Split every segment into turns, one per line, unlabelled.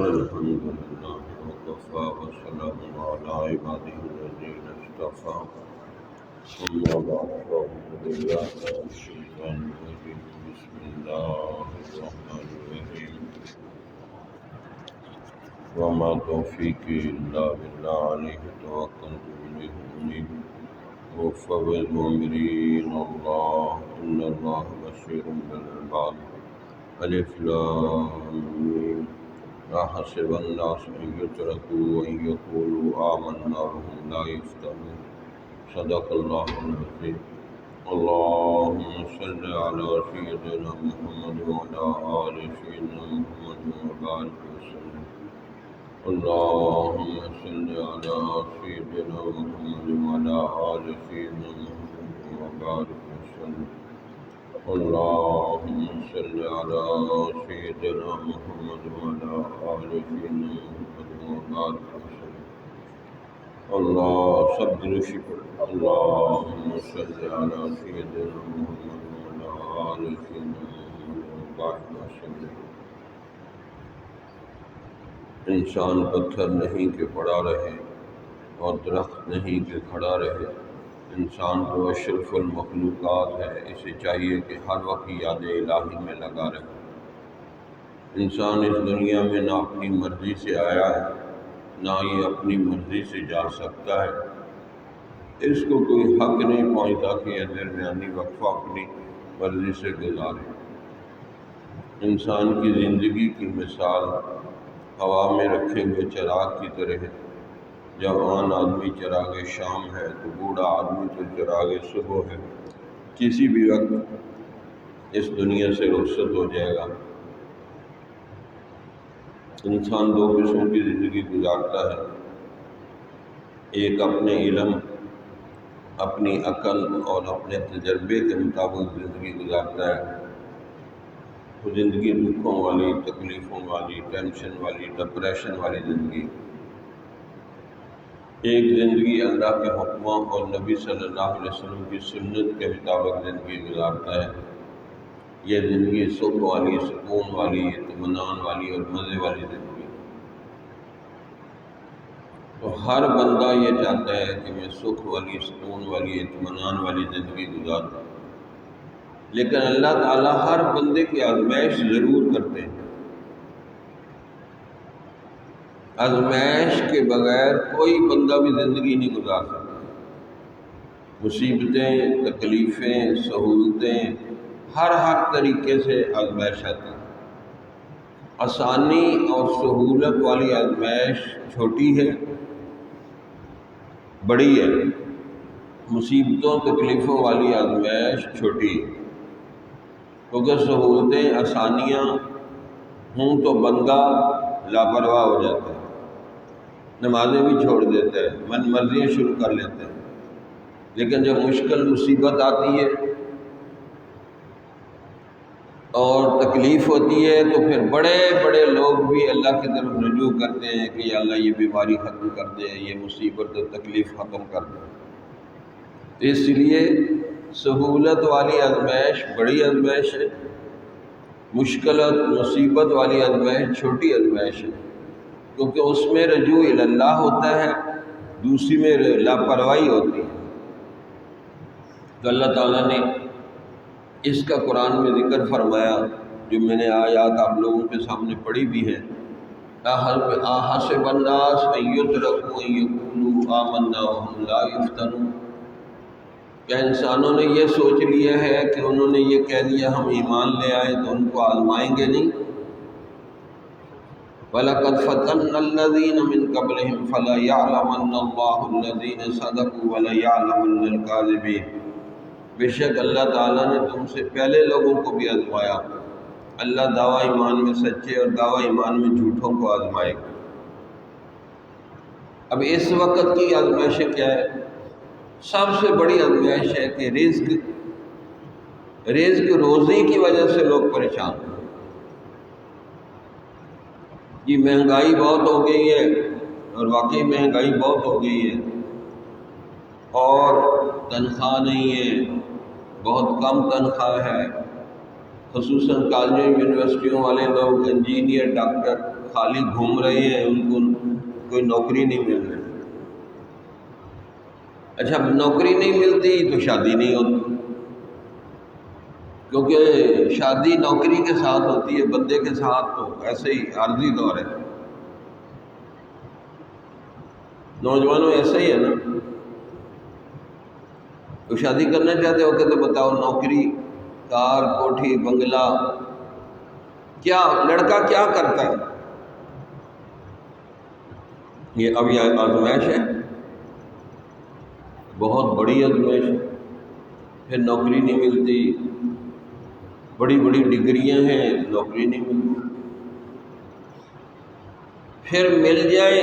الحمد لله وكفى وسلام على عباده الذين اصطفى أما بعد فأعوذ بالله من الشيطان الرجيم بسم الله الرحمن الرحيم وما توفيقي إلا بالله عليه توكلت وإليه أنيب وفوض أمري إلى الله إن الله بشير بالعباد ألف لام ميم أحسب الناس أن يتركوا وأن يقولوا آمنا وهم لا يفتنون صدق الله العظيم اللهم صل على سيدنا محمد وعلى آل سيدنا محمد وبارك وسلم اللهم صل على سيدنا محمد وعلى آل سيدنا محمد وبارك وسلم اللهم صل على سيدنا محمد وعلى آل سيدنا محمد وبارك وسلم اللہ سب دل شکر اللهم صل على سيدنا محمد وعلى آل سيدنا محمد وبارك وسلم انسان پتھر نہیں کہ پڑا رہے اور درخت نہیں کہ کھڑا رہے، انسان تو اشرف المخلوقات ہے، اسے چاہیے کہ ہر وقت یاد الہی میں لگا رہے۔ انسان اس دنیا میں نہ اپنی مرضی سے آیا ہے نہ یہ اپنی مرضی سے جا سکتا ہے، اس کو کوئی حق نہیں پہنچتا کہ یہ درمیانی وقفہ اپنی مرضی سے گزارے۔ انسان کی زندگی کی مثال ہوا میں رکھے ہوئے چراغ کی طرح ہے۔ جوان آدمی چراغ شام ہے تو بوڑھا آدمی تو چراغ صبح ہے، کسی بھی وقت اس دنیا سے رخصت ہو جائے گا۔ انسان دو قسم کی زندگی گزارتا ہے، ایک اپنے علم، اپنی عقل اور اپنے تجربے کے مطابق زندگی گزارتا ہے۔ وہ زندگی دکھوں والی، تکلیفوں والی، ٹینشن والی، ڈپریشن والی زندگی۔ ایک زندگی اللہ کے حکموں اور نبی صلی اللہ علیہ وسلم کی سنت کے مطابق زندگی گزارتا ہے۔ یہ زندگی سکھ والی، سکون والی، اطمینان والی اور مزے والی زندگی۔ تو ہر بندہ یہ چاہتا ہے کہ میں سکھ والی، سکون والی، اطمینان والی زندگی گزاروں، لیکن اللہ تعالیٰ ہر بندے کی آزمائش ضرور کرتے ہیں۔ آزمائش کے بغیر کوئی بندہ بھی زندگی نہیں گزار سکتا۔ مصیبتیں، تکلیفیں، سہولتیں، ہر طریقے سے آزمائش آتی ہے۔ آسانی اور سہولت والی آزمائش چھوٹی ہے، بڑی ہے۔ مصیبتوں، تکلیفوں والی آزمائش چھوٹی ہے، کیونکہ سہولتیں، آسانیاں ہوں تو بندہ لاپرواہ ہو جاتا ہے، نمازیں بھی چھوڑ دیتا ہے، من مرضیاں شروع کر لیتا ہے۔ لیکن جب مشکل مصیبت آتی ہے اور تکلیف ہوتی ہے تو پھر بڑے بڑے لوگ بھی اللہ کی طرف رجوع کرتے ہیں کہ یا اللہ یہ بیماری ختم کر دے، یہ مصیبت اور تکلیف ختم کر دے۔ اس لیے سہولت والی آزمائش بڑی آزمائش ہے، مشکلات مصیبت والی آزمائش چھوٹی آزمائش ہے، کیونکہ اس میں رجوع اللہ ہوتا ہے، دوسری میں لاپرواہی ہوتی ہے۔ تو اللہ تعالیٰ نے اس کا قرآن میں ذکر فرمایا، جو میں نے آیات آپ لوگوں کے سامنے پڑھی بھی ہے۔ أَحَسِبَ النَّاسُ أَن يُتْرَكُوا أَن يَقُولُوا آمَنَّا وَهُمْ لَا يُفْتَنُونَ، کیا انسانوں نے یہ سوچ لیا ہے کہ انہوں نے یہ کہہ دیا ہم ایمان لے آئے تو ان کو آزمائیں گے نہیں؟ وَلَقَدْ فَتَنَّا الَّذِينَ مِن قَبْلِهِمْ فَلَيَعْلَمَنَّ اللَّهُ الَّذِينَ صَدَقُوا وَلَيَعْلَمَنَّ الْكَاذِبِينَ۔ بے شک اللہ تعالیٰ نے تم سے پہلے لوگوں کو بھی آزمایا، اللہ دعویٰ ایمان میں سچے اور دعویٰ ایمان میں جھوٹوں کو آزمائے گا۔ اب اس وقت کی آزمائشیں کیا ہے؟ سب سے بڑی آزمائش ہے کہ رزق روزی کی وجہ سے لوگ پریشان ہیں۔ یہ مہنگائی بہت ہو گئی ہے، اور واقعی مہنگائی بہت ہو گئی ہے، اور تنخواہ نہیں ہے، بہت کم تنخواہ ہے، خصوصاً کالجوں یونیورسٹیوں والے لوگ انجینئر ڈاکٹر خالی گھوم رہے ہیں، ان کو کوئی نوکری نہیں مل رہی۔ اچھا، نوکری نہیں ملتی تو شادی نہیں ہوتی، کیونکہ شادی نوکری کے ساتھ ہوتی ہے، بندے کے ساتھ تو ایسے ہی عارضی دور ہے۔ نوجوانوں ایسا ہی ہے نا، تو شادی کرنا چاہتے ہو کہ تو بتاؤ نوکری، کار، کوٹھی، بنگلہ، کیا لڑکا کیا کرتا ہے؟ یہ اب یہ آزمائش ہے، بہت بڑی آزمائش ہے۔ پھر نوکری نہیں ملتی، بڑی بڑی ڈگریاں ہیں، نوکری نہیں ملتی۔ پھر مل جائے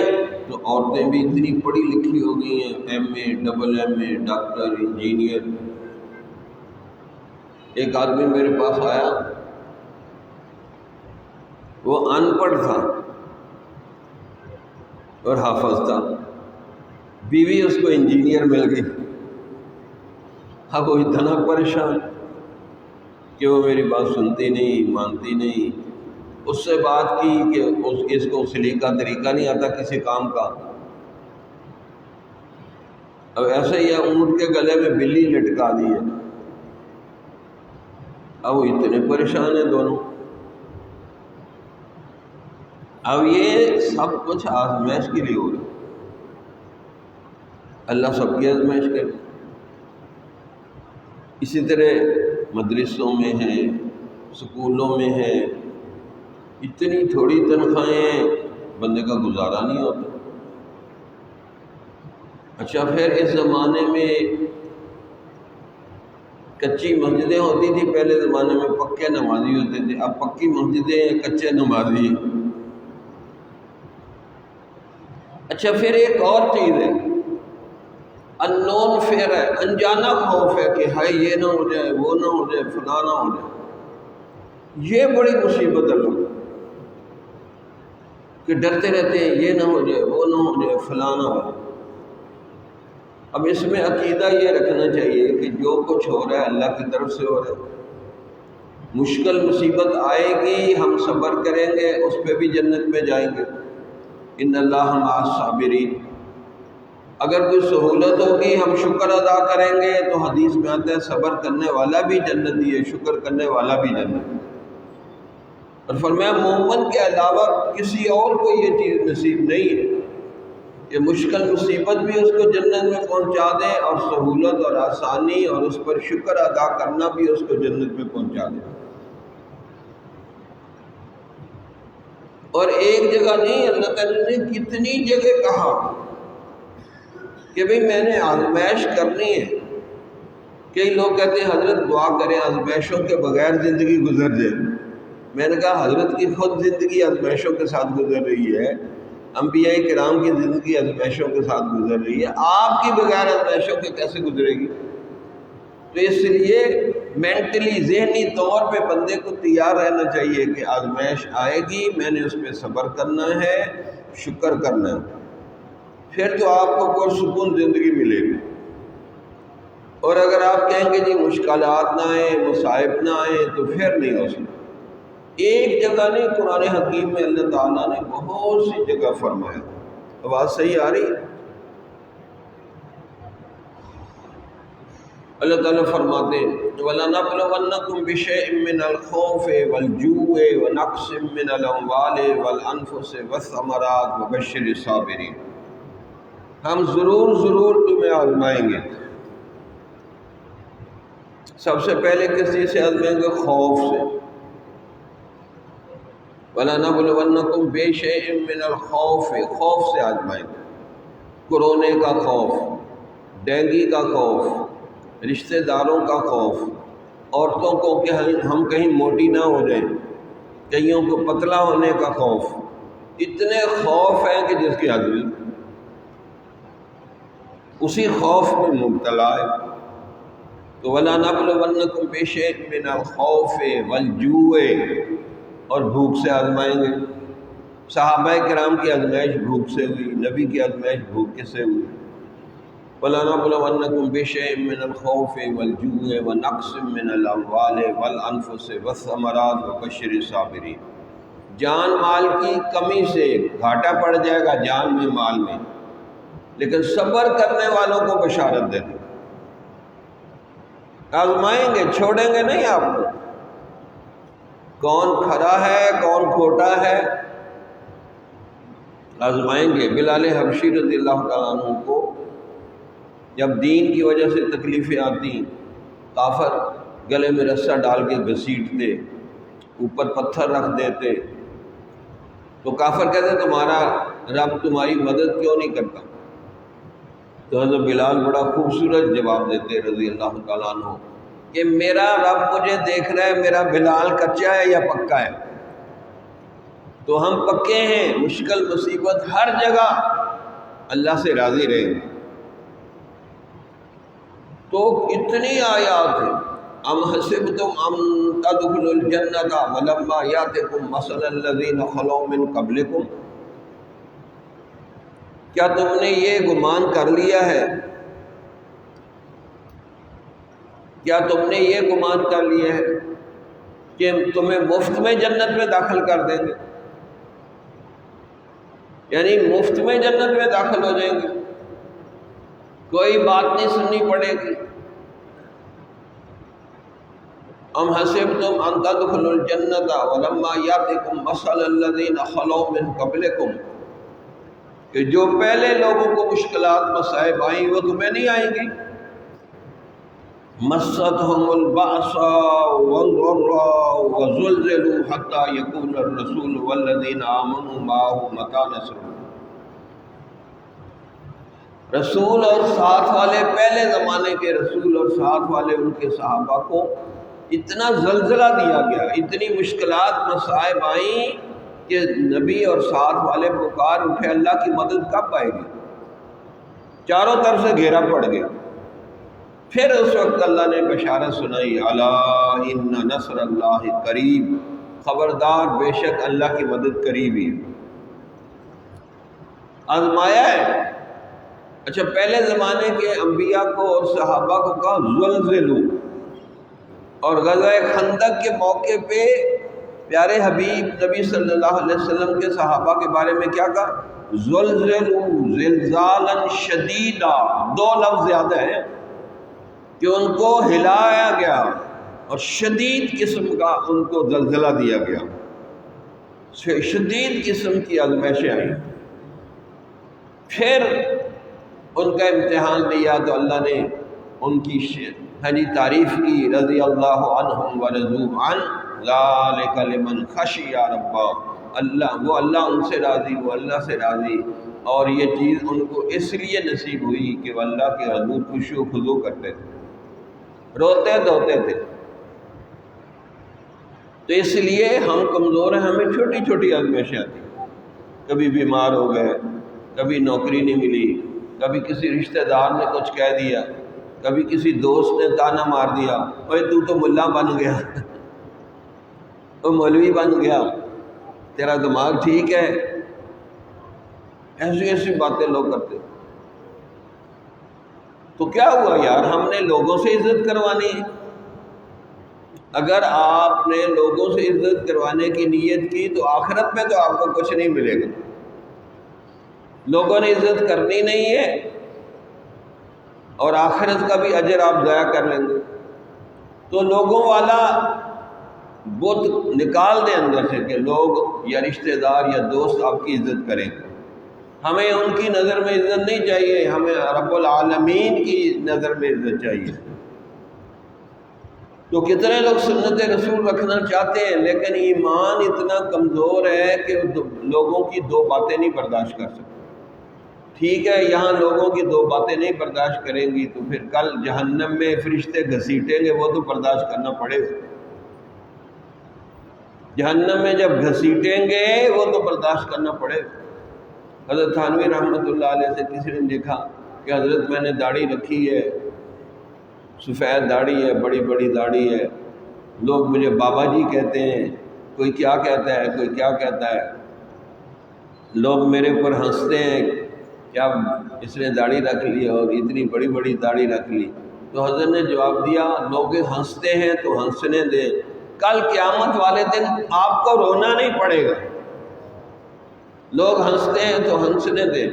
تو عورتیں بھی اتنی پڑھی لکھی ہو گئی ہیں، ایم اے، ڈبل ایم اے، ڈاکٹر، انجینئر۔ ایک آدمی میرے پاس آیا، وہ ان پڑھ تھا اور حافظ تھا، بیوی اس کو انجینئر مل گئی۔ اب وہ اتنا پریشان کہ وہ میری بات سنتی نہیں، مانتی نہیں۔ اس سے بات کی کہ اس کو سلیقہ طریقہ نہیں آتا کسی کام کا۔ اب ایسے ہی ہے، اونٹ کے گلے میں بلی لٹکا دی ہے۔ اب وہ اتنے پریشان ہیں دونوں۔ اب یہ سب کچھ آزمائش کے لیے ہو رہا ہے، اللہ سب کی آزمائش کرے۔ اسی طرح مدرسوں میں ہیں، سکولوں میں ہیں، اتنی تھوڑی تنخواہیں، بندے کا گزارا نہیں ہوتا۔ اچھا، پھر اس زمانے میں کچی مسجدیں ہوتی تھی، پہلے زمانے میں پکے نمازی ہوتے تھے، اب پکی مسجدیں ہیں، کچے نمازی۔ اچھا، پھر ایک اور چیز ہے، ان نون فیئر ہے، انجانا خوف ہے کہ ہائے یہ نہ ہو جائے، وہ نہ ہو جائے، فلاں نہ ہو جائے۔ یہ بڑی مصیبت ہے لوگ کہ ڈرتے رہتے ہیں یہ نہ ہو جائے، وہ نہ ہو جائے، فلاں نہ ہو جائے۔ اب اس میں عقیدہ یہ رکھنا چاہیے کہ جو کچھ ہو رہا ہے اللہ کی طرف سے ہو رہا ہے۔ مشکل مصیبت آئے گی، ہم صبر کریں گے، اس پہ بھی جنت میں جائیں گے۔ ان اللہ مع الصابرین۔ اگر کوئی سہولت ہوگی، ہم شکر ادا کریں گے، تو حدیث میں آتا ہے صبر کرنے والا بھی جنتی ہے، شکر کرنے والا بھی جنتی ہے۔ اور فرمایا مومن کے علاوہ کسی اور کو یہ چیز نصیب نہیں ہے کہ مشکل مصیبت بھی اس کو جنت میں پہنچا دے، اور سہولت اور آسانی اور اس پر شکر ادا کرنا بھی اس کو جنت میں پہنچا دے۔ اور ایک جگہ نہیں، اللہ تعالیٰ نے کتنی جگہ کہا کہ بھئی میں نے آزمائش کرنی ہے۔ کئی لوگ کہتے ہیں حضرت دعا کریں آزمائشوں کے بغیر زندگی گزر جائے۔ میں نے کہا حضرت کی خود زندگی آزمائشوں کے ساتھ گزر رہی ہے، انبیاء کرام کی زندگی آزمائشوں کے ساتھ گزر رہی ہے، آپ کی بغیر آزمائشوں کے کیسے گزرے گی؟ تو اس لیے مینٹلی، ذہنی طور پہ بندے کو تیار رہنا چاہیے کہ آزمائش آئے گی، میں نے اس پہ صبر کرنا ہے، شکر کرنا ہے، پھر تو آپ کو پرسکون زندگی ملے گی۔ اور اگر آپ کہیں گے جی مشکلات نہ آئیں، مصائب نہ آئیں، تو پھر نہیں ہو سکتا۔ ایک جگہ نہیں، قرآن حکیم میں اللہ تعالیٰ نے بہت سی جگہ فرمایا۔ آواز صحیح آ رہی ہے؟ اللہ تعالیٰ فرماتے ہیں وَلَنَبْلُوَنَّكُمْ بِشَيْءٍ مِّنَ الْخَوْفِ وَالْجُوعِ وَنَقْصٍ مِّنَ الْأَمْوَالِ وَالْأَنفُسِ وَالثَّمَرَاتِ وَبَشِّرِ الصَّابِرِينَ۔ ہم ضرور تمہیں آزمائیں گے۔ سب سے پہلے کس چیز سے آزمائیں گے؟ خوف سے۔ وَلَنَبْلُوَنَّكُمْ بِشَيْءٍ مِّنَ الْخَوْفِ، خوف سے آزمائیں گے۔ کورونے کا خوف، ڈینگی کا خوف، رشتہ داروں کا خوف، عورتوں کو کہ ہم کہیں موٹی نہ ہو جائیں، کئیوں کو پتلا ہونے کا خوف، اتنے خوف ہیں کہ جس کی حد نہیں، اسی خوف میں مبتلا ہے۔ تو وَلَنَبْلُوَنَّكُمْ بِشَيْءٍ مِّنَ الْخَوْفِ وَالْجُوعِ، اور بھوک سے آزمائیں گے۔ صحابہ کرام کی آزمائش بھوک سے ہوئی، نبی کی آزمائش بھوک سے ہوئی۔ وَلَنَبْلُوَنَّكُمْ بِشَيْءٍ مِّنَ الْخَوْفِ وَالْجُوعِ وَنَقْصٍ مِّنَ الْأَمْوَالِ وَالْأَنفُسِ وَالثَّمَرَاتِ وَبَشِّرِ الصَّابِرِينَ، جان مال کی کمی سے گھاٹا پڑ جائے گا جان میں مال میں، لیکن صبر کرنے والوں کو بشارت دے دیں۔ آزمائیں گے، چھوڑیں گے نہیں آپ کو، کون کھرا ہے کون کھوٹا ہے، آزمائیں گے۔ بلال حبشی رضی اللہ تعالیٰ عنہ کو جب دین کی وجہ سے تکلیفیں آتی، کافر گلے میں رسہ ڈال کے گھسیٹتے، اوپر پتھر رکھ دیتے، تو کافر کہتے تمہارا رب تمہاری مدد کیوں نہیں کرتا؟ تو حضرت بلال بڑا خوبصورت جواب دیتے رضی اللہ تعالیٰ عنہ کہ میرا رب مجھے دیکھ رہا ہے میرا بلال کچا ہے یا پکا ہے، تو ہم پکے ہیں، مشکل مصیبت ہر جگہ اللہ سے راضی رہیں۔ تو اتنی آیات ہیں، ام حسبتم ان تدخلوا الجنۃ ولما یاتکم مثل الذین خلوا من قبلکم، کیا تم نے یہ گمان کر لیا ہے، کیا تم نے یہ گمان کر لیا ہے کہ تمہیں مفت میں جنت میں داخل کر دیں گے، یعنی مفت میں جنت میں داخل ہو جائیں گے، کوئی بات نہیں سننی پڑے گی۔ ام حسبتم ان تدخلوا الجنۃ ولما یاتکم مثل الذین خلوا من قبلکم، کہ جو پہلے لوگوں کو مشکلات مصائب آئیں وہ تمہیں نہیں آئیں گی۔ مستهم البأساء والضراء وزلزلوا حتى يقول الرسول والذين آمنوا معه متى نصر الله، رسول اور ساتھ والے، پہلے زمانے کے رسول اور ساتھ والے ان کے صحابہ کو اتنا زلزلہ دیا گیا، اتنی مشکلات مصائب آئیں کہ نبی اور ساتھ والے پکار اٹھے اللہ کی مدد کب آئے گی، چاروں طرف سے گھیرا پڑ گیا۔ پھر اس وقت اللہ نے بشارت سنائی، الا ان نصر اللہ قریب، خبردار بے شک اللہ کی مدد قریب ہی ہے۔ آزمایا ہے۔ اچھا، پہلے زمانے کے انبیاء کو اور صحابہ کو کہا زلزلو، اور غزوہ خندق کے موقع پہ پیارے حبیب نبی صلی اللہ علیہ وسلم کے صحابہ کے بارے میں کیا کہا؟ زلزلو زلزالا شدیدا، دو لفظ زیادہ ہیں کہ ان کو ہلایا گیا اور شدید قسم کا ان کو زلزلہ دیا گیا، شدید قسم کی آزمائشیں آئیں۔ پھر ان کا امتحان لیا تو اللہ نے ان کی تعریف کی، رضی اللہ عنہم ورضوا عنہ ذالک لمن خشی ربہ، اللہ ان سے راضی، وہ اللہ سے راضی، اور یہ چیز ان کو اس لیے نصیب ہوئی کہ وہ اللہ کے حضور خشوع و خضوع کرتے تھے، روتے دھوتے تھے۔ تو اس لیے ہم کمزور ہیں، ہمیں چھوٹی چھوٹی آزمائشیں آتی، کبھی بیمار ہو گئے، کبھی نوکری نہیں ملی، کبھی کسی رشتہ دار نے کچھ کہہ دیا، کبھی کسی دوست نے تانا مار دیا، اوے تو ملا بن گیا، تو مولوی بن گیا، تیرا دماغ ٹھیک ہے، ایسی ایسی باتیں لوگ کرتے۔ تو کیا ہوا یار، ہم نے لوگوں سے عزت کروانی ہے۔ اگر آپ نے لوگوں سے عزت کروانے کی نیت کی تو آخرت میں تو آپ کو کچھ نہیں ملے گا، لوگوں نے عزت کرنی نہیں ہے اور آخرت کا بھی اجر آپ ضائع کر لیں گے۔ تو لوگوں والا بت نکال دیں اندر سے کہ لوگ یا رشتہ دار یا دوست آپ کی عزت کریں، ہمیں ان کی نظر میں عزت نہیں چاہیے، ہمیں رب العالمین کی نظر میں عزت چاہیے۔ تو کتنے لوگ سنت رسول رکھنا چاہتے ہیں لیکن ایمان اتنا کمزور ہے کہ لوگوں کی دو باتیں نہیں برداشت کر سکتے۔ ٹھیک ہے یہاں لوگوں کی دو باتیں نہیں برداشت کریں گی تو پھر کل جہنم میں فرشتے گھسیٹیں گے، وہ تو برداشت کرنا پڑے گا۔ جہنم میں جب گھسیٹیں گے وہ تو برداشت کرنا پڑے گا۔ حضرت تھانوی رحمۃ اللہ علیہ سے کسی نے دیکھا کہ حضرت میں نے داڑھی رکھی ہے، سفید داڑھی ہے، بڑی بڑی داڑھی ہے، لوگ مجھے بابا جی کہتے ہیں، کوئی کیا کہتا ہے، کوئی کیا کہتا ہے، لوگ میرے اوپر ہنستے ہیں، کیا اس نے داڑھی رکھ لی اور اتنی بڑی بڑی داڑھی رکھ لی۔ تو حضرت نے جواب دیا، لوگ ہنستے ہیں تو ہنسنے دیں، کل قیامت والے دن آپ کو رونا نہیں پڑے گا۔ لوگ ہنستے ہیں تو ہنسنے دیں،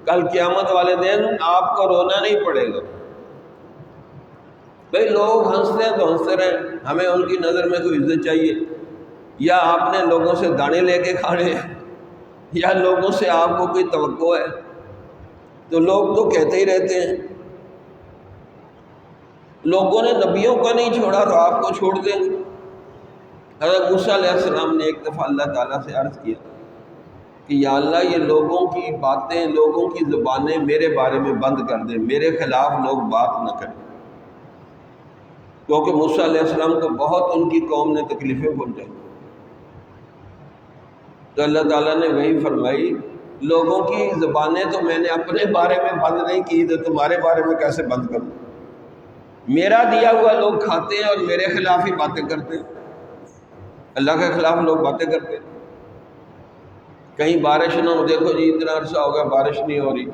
کل قیامت والے دن آپ کو رونا نہیں پڑے گا۔ بھئی لوگ ہنستے ہیں تو ہنستے رہیں، ہمیں ان کی نظر میں کوئی عزت چاہیے؟ یا آپ نے لوگوں سے دانے لے کے کھانے ہیں، یا لوگوں سے آپ کو کوئی توقع ہے؟ تو لوگ تو کہتے ہی رہتے ہیں۔ لوگوں نے نبیوں کو نہیں چھوڑا تو آپ کو چھوڑ دیں گے۔ حضرت موسیٰ علیہ السلام نے ایک دفعہ اللہ تعالیٰ سے عرض کیا کہ یا اللہ یہ لوگوں کی باتیں، لوگوں کی زبانیں میرے بارے میں بند کر دیں، میرے خلاف لوگ بات نہ کریں، کیونکہ موسیٰ علیہ السلام کو بہت ان کی قوم نے تکلیفیں پہنچائی۔ تو اللہ تعالیٰ نے وہی فرمائی، لوگوں کی زبانیں تو میں نے اپنے بارے میں بند نہیں کی تو تمہارے بارے میں کیسے بند کروں؟ میرا دیا ہوا لوگ کھاتے ہیں اور میرے خلاف ہی باتیں کرتے ہیں، اللہ کے خلاف لوگ باتیں کرتے ہیں۔ کہیں بارش نہ ہو، دیکھو جی اتنا عرصہ ہو گیا بارش نہیں ہو رہی،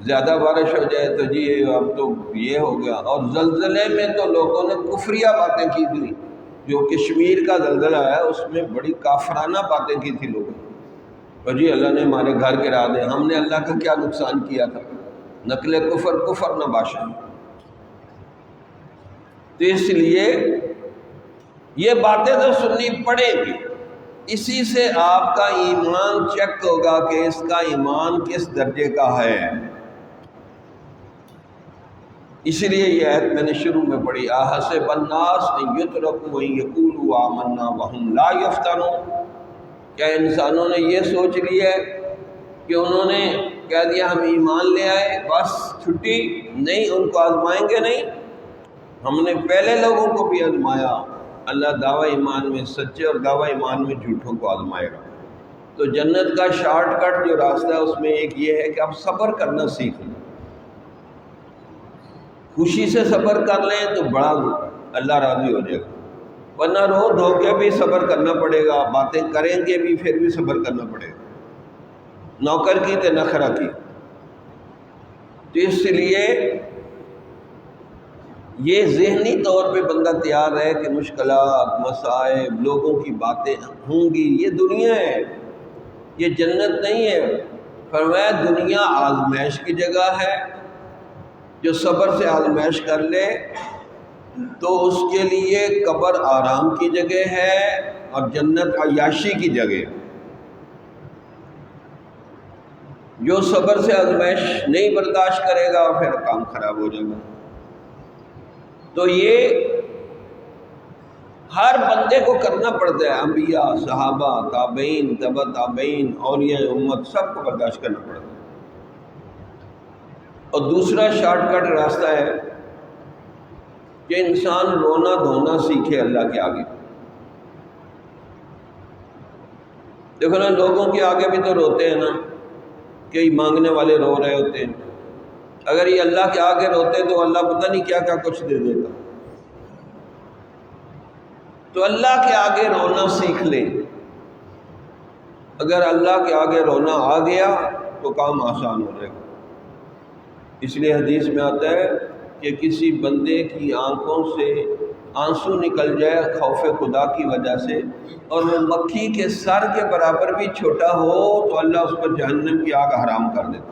زیادہ بارش ہو جائے تو جی اب تو یہ ہو گیا۔ اور زلزلے میں تو لوگوں نے کفریہ باتیں کی تھی، جو کشمیر کا زلزلہ ہے اس میں بڑی کافرانہ باتیں کی تھی لوگوں، اور جی اللہ نے ہمارے گھر گرا دے، ہم نے اللہ کا کیا نقصان کیا تھا؟ نقل کفر کفر نہ باشا۔ تو اس لیے یہ باتیں تو سننی پڑے گی، اسی سے آپ کا ایمان چیک ہوگا کہ اس کا ایمان کس درجے کا ہے۔ اس لیے یہ آیت میں نے شروع میں پڑھی، احسب الناس ان یترکوا ان یقولوا آمنا وهم لا یفتنون، کیا انسانوں نے یہ سوچ لیا ہے کہ انہوں نے کہہ دیا ہم ایمان لے آئے بس چھٹی؟ نہیں، ان کو آزمائیں گے نہیں، ہم نے پہلے لوگوں کو بھی آزمایا۔ اللہ دعوی ایمان میں سچے اور دعوی ایمان میں جھوٹوں کو آزمائے گا۔ تو جنت کا شارٹ کٹ جو راستہ ہے اس میں ایک یہ ہے کہ آپ صبر کرنا سیکھ لیں، خوشی سے صبر کر لیں تو بڑا اللہ راضی ہو جائے گا، ورنہ رو دھو کے بھی صبر کرنا پڑے گا، باتیں کریں گے بھی پھر بھی صبر کرنا پڑے گا، نوکر کی تے نخرہ کی۔ تو اس لیے یہ ذہنی طور پہ بندہ تیار ہے کہ مشکلات، مصائب، لوگوں کی باتیں ہوں گی، یہ دنیا ہے، یہ جنت نہیں ہے۔ فرمایا دنیا آزمائش کی جگہ ہے، جو صبر سے آزمائش کر لے تو اس کے لیے قبر آرام کی جگہ ہے اور جنت عیاشی کی جگہ۔ جو صبر سے آزمائش نہیں برداشت کرے گا پھر کام خراب ہو جائے گا۔ تو یہ ہر بندے کو کرنا پڑتا ہے، انبیاء، صحابہ، تابعین، تبع تابعین، اولیاء امت، سب کو برداشت کرنا پڑتا ہے۔ اور دوسرا شارٹ کٹ راستہ ہے کہ انسان رونا دھونا سیکھے اللہ کے آگے۔ دیکھو نا لوگوں کے آگے بھی تو روتے ہیں نا، کہ مانگنے والے رو رہے ہوتے ہیں، اگر یہ اللہ کے آگے روتے تو اللہ پتہ نہیں کیا کیا کچھ دے دیتا۔ تو اللہ کے آگے رونا سیکھ لیں، اگر اللہ کے آگے رونا آ گیا تو کام آسان ہو جائے گا۔ اس لیے حدیث میں آتا ہے کہ کسی بندے کی آنکھوں سے آنسو نکل جائے خوف خدا کی وجہ سے اور وہ مکھی کے سر کے برابر بھی چھوٹا ہو تو اللہ اس پر جہنم کی آگ حرام کر دیتا۔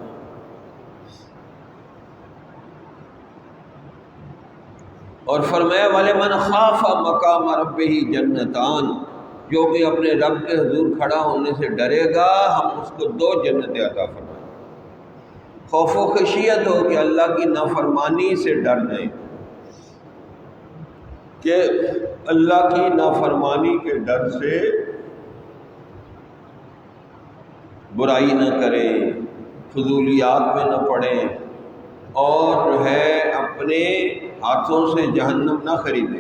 اور فرمایا وَلِمَنْ خَافَ مَقَامَ رَبِّهِ جَنَّتَانِ، جو کہ اپنے رب کے حضور کھڑا ہونے سے ڈرے گا ہم اس کو 2 جنتیں عطا فرمائیں۔ خوف و خشیت ہو کہ اللہ کی نافرمانی سے ڈر جائیں، کہ اللہ کی نافرمانی کے ڈر سے برائی نہ کریں، فضولیات میں نہ پڑیں، اور جو ہے اپنے ہاتھوں سے جہنم نہ خریدیں۔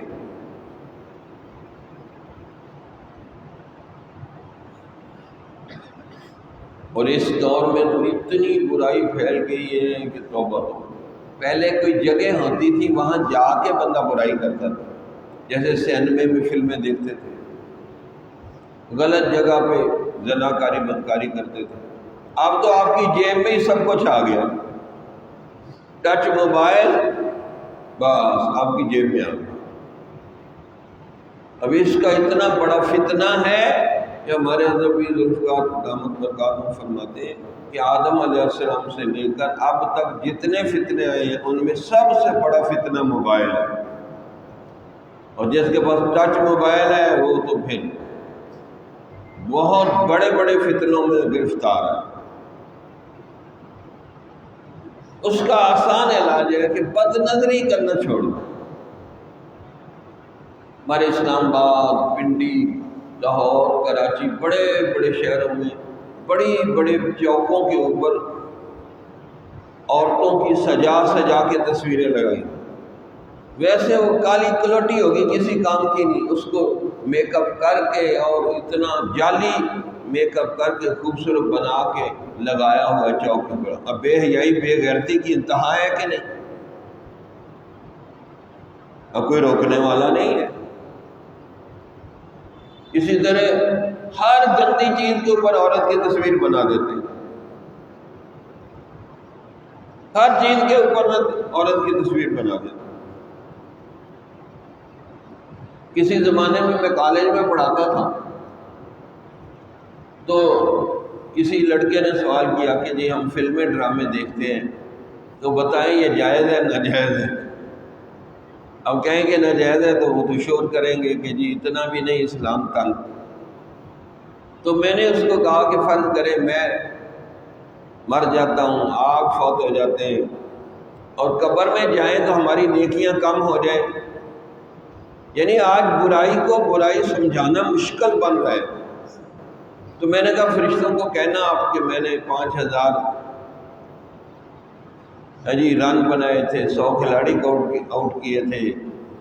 اور اس دور میں تو اتنی برائی پھیل گئی ہے کہ توبہ توبہ۔ پہلے کوئی جگہ ہوتی تھی وہاں جا کے بندہ برائی کرتا تھا، جیسے سینمے میں فلمیں دیکھتے تھے، غلط جگہ پہ زناکاری بدکاری کرتے تھے۔ اب تو آپ کی جیب میں ہی سب کچھ آ گیا، ٹچ موبائل، بس آپ کی جیب میں آ گیا۔ اب اس کا اتنا بڑا فتنہ ہے کہ ہمارے نبی ذوالفقار دامت برکاتہ فرماتے ہیں کہ آدم علیہ السلام سے لے کر اب تک جتنے فتنے آئے ہیں ان میں سب سے بڑا فتنہ موبائل ہے، اور جس کے پاس ٹچ موبائل ہے وہ تو پھر بہت بڑے بڑے فتنوں میں گرفتار ہے۔ اس کا آسان علاج ہے کہ بد نظری کرنا چھوڑ دو۔ ہمارے اسلام آباد، پنڈی، لاہور، کراچی، بڑے بڑے شہروں میں بڑی بڑے چوکوں کے اوپر عورتوں کی سجا سجا کے تصویریں لگائی، ویسے وہ کالی کلوٹی ہوگی، کسی کام کی نہیں، اس کو میک اپ کر کے اور اتنا جعلی میک اپ کر کے خوبصورت بنا کے لگایا ہوا ہے چوک کے اوپر۔ اب بے حیائی بے غیرتی کی انتہا ہے کہ نہیں؟ اب کوئی روکنے والا نہیں ہے۔ اسی طرح ہر گندی چیز کے اوپر عورت کی تصویر بنا دیتے ہیں، ہر چیز کے اوپر عورت کی تصویر بنا دیتے ہیں۔ کسی زمانے میں کالج میں پڑھاتا تھا تو کسی لڑکے نے سوال کیا کہ جی ہم فلمیں ڈرامے دیکھتے ہیں تو بتائیں یہ جائز ہے ناجائز ہے؟ اب کہیں کہ ناجائز ہے تو وہ تو شور کریں گے کہ جی اتنا بھی نہیں اسلام تنگ۔ تو میں نے اس کو کہا کہ فرض کریں میں مر جاتا ہوں، آپ فوت ہو جاتے ہیں اور قبر میں جائیں تو ہماری نیکیاں کم ہو جائیں، یعنی آج برائی کو برائی سمجھانا مشکل بن رہا ہے۔ تو میں نے کہا فرشتوں کو کہنا آپ کہ میں نے 5000 رن بنائے تھے، 100 کھلاڑی کو آؤٹ کیے تھے،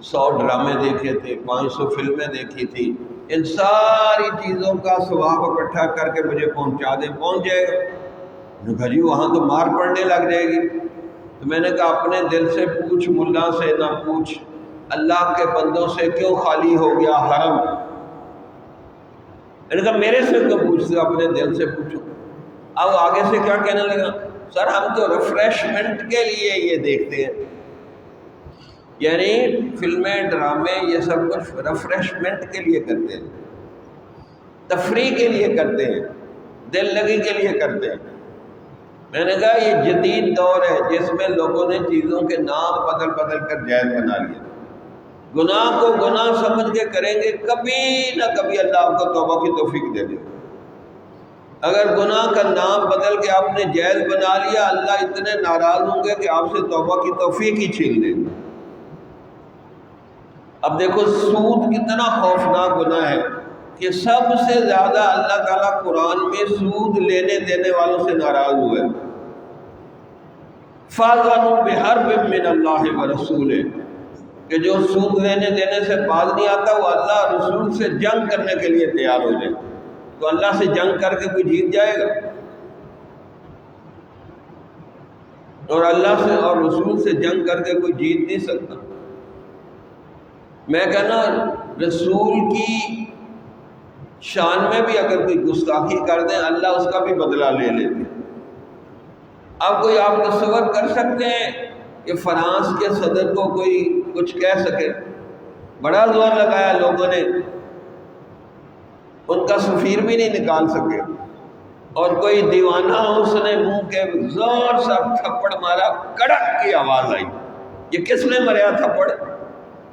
100 ڈرامے دیکھے تھے، 500 فلمیں دیکھی تھی، ان ساری چیزوں کا ثواب اکٹھا کر کے مجھے پہنچا دیں، پہنچ جائے گا؟ میں نے کہا جی وہاں تو مار پڑنے لگ جائے گی۔ تو میں نے کہا اپنے دل سے پوچھ، ملا سے نہ پوچھ، اللہ کے بندوں سے کیوں خالی ہو گیا حرم؟ میں نے کہا میرے سے کیوں پوچھتے ہو، اپنے دل سے پوچھو۔ اب آگے سے کیا کہنے لگا؟ سر ہم تو ریفریشمنٹ کے لیے یہ دیکھتے ہیں، یعنی فلمیں ڈرامے یہ سب کچھ ریفریشمنٹ کے لیے کرتے ہیں، تفریح کے لیے کرتے ہیں، دل لگی کے لیے کرتے ہیں۔ میں نے کہا یہ جدید دور ہے جس میں لوگوں نے چیزوں کے نام بدل بدل کر جائز بنا لیا۔ گناہ کو گناہ سمجھ کے کریں گے، کبھی نہ کبھی اللہ آپ کو توبہ کی توفیق دے دے۔ اگر گناہ کا نام بدل کے آپ نے جائز بنا لیا، اللہ اتنے ناراض ہوں گے کہ آپ سے توبہ کی توفیق ہی چھین لیں گے۔ اب دیکھو سود کتنا خوفناک گناہ ہے کہ سب سے زیادہ اللہ تعالیٰ قرآن میں سود لینے دینے والوں سے ناراض ہوئے۔ فَأَذَنُوا بِحَرْبٍ مِّنَ اللَّهِ وَرَسُولِهِ، کہ جو سود لینے دینے سے باز نہیں آتا وہ اللہ رسول سے جنگ کرنے کے لیے تیار ہو جائے۔ تو اللہ سے جنگ کر کے کوئی جیت جائے گا؟ اور اللہ سے اور رسول سے جنگ کر کے کوئی جیت نہیں سکتا۔ میں کہنا رسول کی شان میں بھی اگر کوئی گستاخی کر دیں اللہ اس کا بھی بدلہ لے لیتے۔ اب کوئی آپ تصور کر سکتے ہیں کہ فرانس کے صدر کو کوئی کچھ کہہ سکے؟ بڑا زور لگایا لوگوں نے، ان کا سفیر بھی نہیں نکال سکے، اور کوئی دیوانہ اس نے منہ کے زور سے تھپڑ مارا، کڑک کی آواز آئی۔ یہ کس نے مریا تھپڑ؟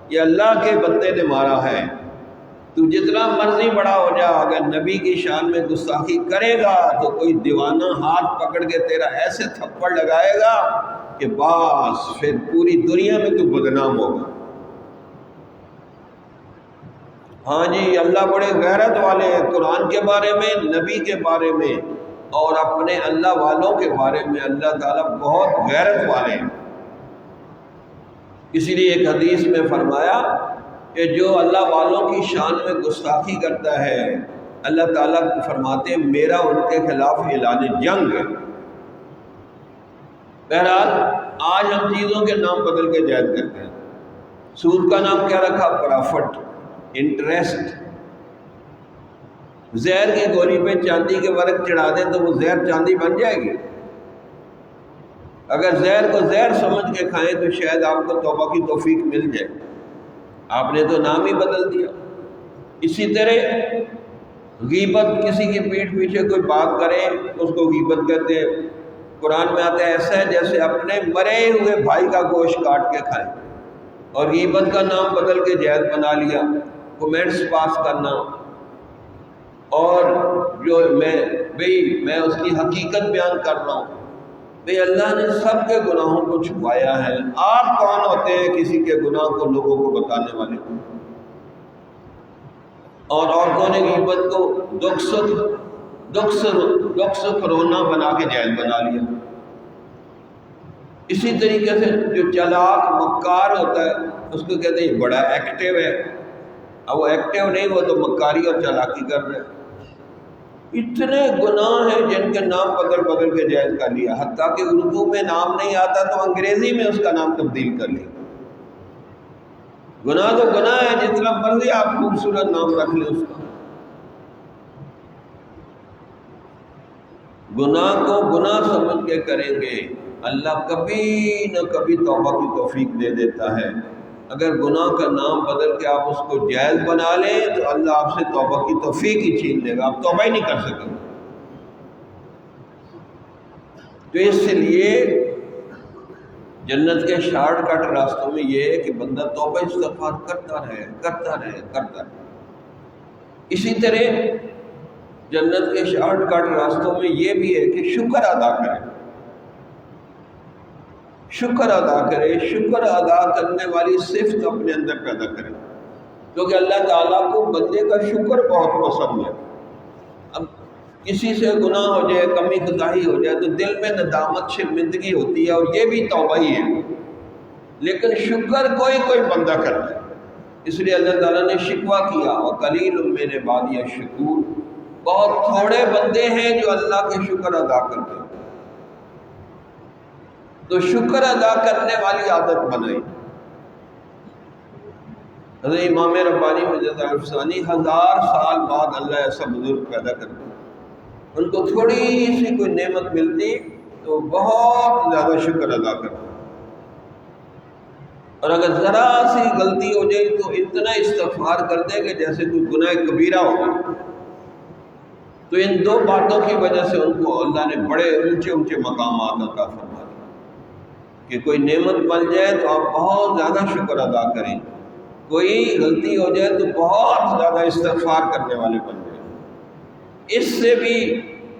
یہ اللہ کے بندے نے مارا ہے۔ تو جتنا مرضی بڑا ہو جا، اگر نبی کی شان میں گستاخی کرے گا تو کوئی دیوانہ ہاتھ پکڑ کے تیرا ایسے تھپڑ لگائے گا کہ بس پھر پوری دنیا میں تو بدنام ہوگا۔ ہاں جی، اللہ بڑے غیرت والے ہیں، قرآن کے بارے میں، نبی کے بارے میں اور اپنے اللہ والوں کے بارے میں اللہ تعالیٰ بہت غیرت والے ہیں۔ اسی لیے ایک حدیث میں فرمایا کہ جو اللہ والوں کی شان میں گستاخی کرتا ہے، اللہ تعالیٰ فرماتے ہیں میرا ان کے خلاف اعلان جنگ ہے۔ بہرحال آج ہم چیزوں کے نام بدل کے جائز کرتے ہیں۔ سود کا نام کیا رکھا؟ Profit, interest. زہر کی گولی پہ چاندی کے ورق چڑھا دیں تو وہ زہر چاندی بن جائے گی؟ اگر زہر کو زہر سمجھ کے کھائیں تو شاید آپ کو توبہ کی توفیق مل جائے، آپ نے تو نام ہی بدل دیا۔ اسی طرح غیبت، کسی کی پیٹھ پیچھے کوئی بات کرے اس کو غیبت کہتے ہیں۔ قرآن میں آتا ہے ایسا ہے جیسے اپنے مرے ہوئے بھائی کا گوشت کاٹ کے کھائیں، اور غیبت کا نام بدل کے جائز بنا لیا، کومنٹس پاس کرنا، اور جو میں اس کی حقیقت بیان کر رہا ہوں۔ بھئی اللہ نے سب کے گناہوں کو چھپایا ہے، آپ کون ہوتے ہیں کسی کے گناہ کو لوگوں کو بتانے والے؟ اور عورتوں نے غیبت کو دکھ سکھ رونا بنا کے جائز بنا لیا۔ اسی طریقے سے جو چالاک مکار ہوتا ہے اس کو کہتے ہیں بڑا ایکٹیو ہے، اب وہ ایکٹیو نہیں، وہ تو مکاری اور چالاکی کر رہے ہیں۔ اتنے گناہ ہیں جن کے نام بدل کے جائز کر لیا، حتیٰ کہ اردو میں نام نہیں آتا تو انگریزی میں اس کا نام تبدیل کر لیا۔ گناہ تو گناہ ہے، جتنا مرضی آپ خوبصورت نام رکھ لیں اس کا۔ گناہ کو گناہ سمجھ کے کریں گے، اللہ کبھی نہ کبھی توبہ کی توفیق دے دیتا ہے۔ اگر گناہ کا نام بدل کے آپ اس کو جائز بنا لیں تو اللہ آپ سے توبہ کی توفیق ہی چھین لے گا، آپ توبہ ہی نہیں کر سکیں۔ تو اس لیے جنت کے شارٹ کٹ راستوں میں یہ ہے کہ بندہ توبہ استغفار کرتا رہے۔ اسی طرح جنت کے شارٹ کٹ راستوں میں یہ بھی ہے کہ شکر ادا کرے۔ شکر ادا کرنے والی صفت اپنے اندر پیدا کرے، کیونکہ اللہ تعالیٰ کو بندے کا شکر بہت پسند ہے۔ اب کسی سے گناہ ہو جائے، کمی کوتاہی ہو جائے تو دل میں ندامت شرمندگی ہوتی ہے، اور یہ بھی توبہ ہی ہے، لیکن شکر کوئی بندہ کرتا ہے۔ اس لیے اللہ تعالیٰ نے شکوہ کیا وَقَلِيلٌ مِّنْ عِبَادِيَ الشَّكُورُ، بہت تھوڑے بندے ہیں جو اللہ کے شکر ادا کرتے ہیں۔ تو شکر ادا کرنے والی عادت بنائی۔ حضرت امام ربانی مجدد الفسانی 1000 سال بعد اللہ ایسا بزرگ پیدا کرتے، ان کو تھوڑی سی کوئی نعمت ملتی تو بہت زیادہ شکر ادا کرتے، اور اگر ذرا سی غلطی ہو جائے تو اتنا استغفار کرتے کہ جیسے کوئی گناہ کبیرہ ہو گیا۔ تو ان دو باتوں کی وجہ سے ان کو اللہ نے بڑے اونچے مقامات عطا فرما دیا کہ کوئی نعمت مل جائے تو آپ بہت زیادہ شکر ادا کریں، کوئی غلطی ہو جائے تو بہت زیادہ استغفار کرنے والے بن جائیں۔ اس سے بھی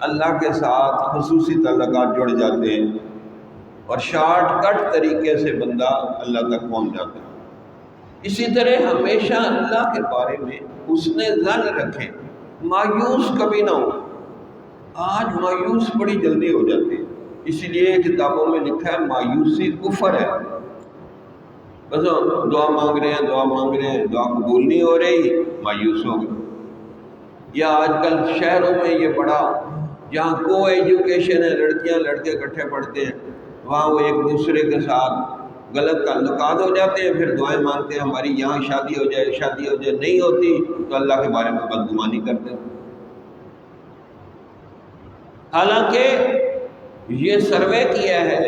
اللہ کے ساتھ خصوصی تعلقات جڑ جاتے ہیں، اور شارٹ کٹ طریقے سے بندہ اللہ تک پہنچ جاتا ہے۔ اسی طرح ہمیشہ اللہ کے بارے میں حسن ظن رکھیں، مایوس کبھی نہ ہو۔ آج مایوس بڑی جلدی ہو جاتی ہے، اسی لیے کتابوں میں لکھا ہے مایوسی کفر ہے۔ بس دعا مانگ رہے ہیں، دعا قبول نہیں ہو رہی، مایوس ہو گئے۔ یا آج کل شہروں میں یہ بڑا، جہاں کو ایجوکیشن ہے، لڑکیاں لڑکے اکٹھے پڑھتے ہیں، وہاں وہ ایک دوسرے کے ساتھ غلط تعلقات ہو جاتے ہیں، پھر دعائیں مانگتے ہیں ہماری یہاں شادی ہو جائے، نہیں ہوتی تو اللہ کے بارے میں بدگمانی کرتے ہیں۔ حالانکہ یہ سروے کیا ہے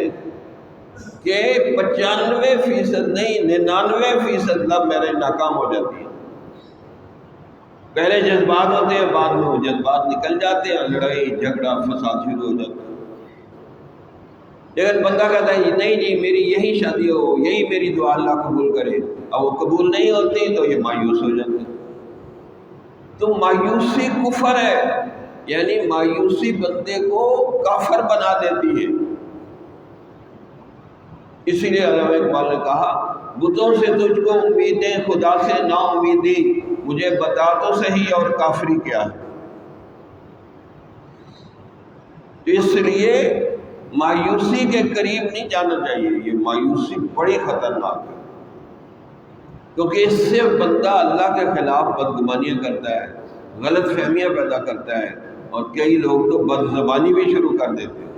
کہ 95% نہیں 99% لو میرج ناکام ہو جاتی ہے۔ پہلے جذبات ہوتے ہیں، بعد میں وہ جذبات نکل جاتے ہیں، لڑائی جھگڑا فساد شروع ہو جاتا ہے۔ لیکن بندہ کہتا ہے نہیں جی میری یہی شادی ہو، یہی میری دعا اللہ قبول کرے، اور وہ قبول نہیں ہوتی تو یہ مایوس ہو جاتے ہیں۔ تو مایوسی کفر ہے، یعنی مایوسی بندے کو کافر بنا دیتی ہے۔ اسی لیے علامہ اقبال نے کہا بتوں سے تجھ کو امیدیں، خدا سے نا امیدی، مجھے بتا تو صحیح اور کافری کیا ہے۔ تو اس لیے مایوسی کے قریب نہیں جانا چاہیے. یہ مایوسی بڑی خطرناک ہے، کیونکہ اس سے بندہ اللہ کے خلاف بدگمانیاں کرتا ہے، غلط فہمیاں پیدا کرتا ہے، اور کئی لوگ تو بد زبانی بھی شروع کر دیتے ہیں.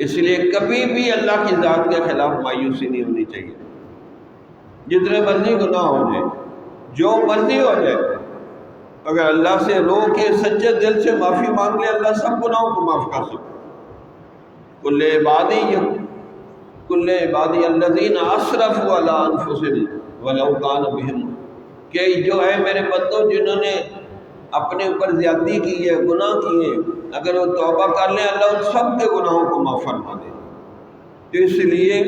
اس لیے کبھی بھی اللہ کی ذات کے خلاف مایوسی نہیں ہونی چاہیے. جتنے مرضی گناہ ہو جائے، جو مرضی ہو جائے، اگر اللہ سے رو کے سچے دل سے معافی مانگ لے، اللہ سب گناہوں کو معاف کر سکتا. کل عبادی الذین اسرفوا علی انفسہم ولو کان بہم، کہ جو ہے میرے بندوں جنہوں نے اپنے اوپر زیادتی کی ہے، گناہ کیے، اگر وہ توبہ کر لیں اللہ ان سب کے گناہوں کو معاف فرما دے. تو اس لیے